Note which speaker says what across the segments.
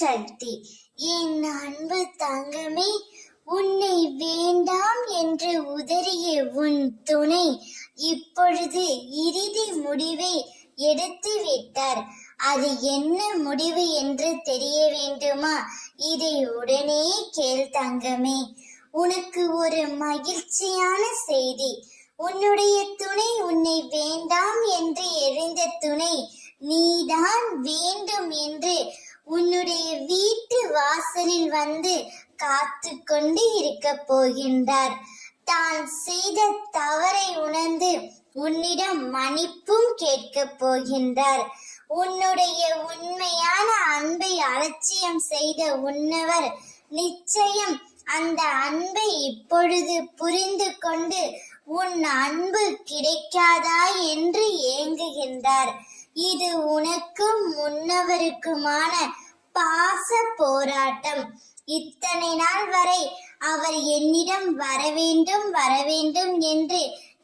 Speaker 1: சக்தி. என் அன்பு தங்கமே, உன்னை வேண்டாம் என்று உதறிய உன் துணை இப்பொழுது இறுதி முடிவை எடுத்து விட்டார். அது என்ன முடிவு என்று தெரிய வேண்டுமா? இதை உடனே கேள் தங்கமே. உனக்கு ஒரு மகிழ்ச்சியான செய்தி. உன்னுடைய துணை, உன்னை வேண்டாம் என்று எறிந்த துணை நீதான் வேண்டும் என்று உன்னுடைய வீட்டு வாசலில் வந்து காத்து கொண்டு இருக்க போகின்றார். தான் செய்த தவறை உணர்ந்து உன்னிடம் மன்னிப்பும் கேட்க போகின்றார். உன்னுடைய உண்மையான அன்பை அலட்சியம் செய்த உன்னவர் நிச்சயம் அந்த அன்பை இப்பொழுது புரிந்து கொண்டு உன் அன்பு கிடைக்காதா என்று ஏங்குகின்றார். இது உனக்கும் முன்னவருக்குமான பாச போராட்டம். இத்தனை நாள் வரை அவர் என்னிடம் வரவேண்டும் என்று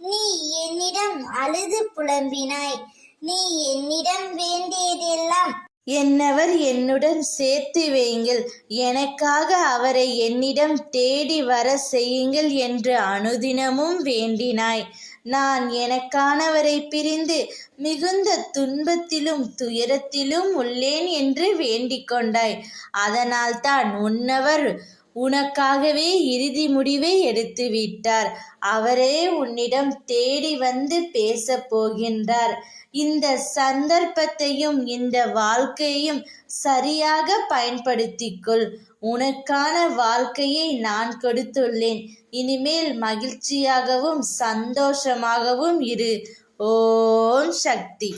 Speaker 1: நீ என்னிடம் அழுது புலம்பினாய். நீ என்னிடம் வேண்டியதெல்லாம்
Speaker 2: என்னவர் என்னுடன் சேர்த்து வையுங்கள், எனக்காக அவரை என்னிடம் தேடி வர செய்யுங்கள் என்று அனுதினமும் வேண்டினாய். நான் எனக்கானவரை பிரிந்து மிகுந்த துன்பத்திலும் துயரத்திலும் உள்ளேன் என்று வேண்டிக் கொண்டாய். அதனால்தான் உன்னவர் உனக்காகவே இறுதி முடிவை எடுத்து விட்டார். அவரே உன்னிடம் தேடி வந்து பேச போகின்றார். இந்த சந்தர்ப்பத்தையும் இந்த வாழ்க்கையையும் சரியாக பயன்படுத்திக்கொள். உனக்கான வாழ்க்கையை நான் கொடுத்துள்ளேன். இனிமேல் மகிழ்ச்சியாகவும் சந்தோஷமாகவும் இரு. ஓம் சக்தி.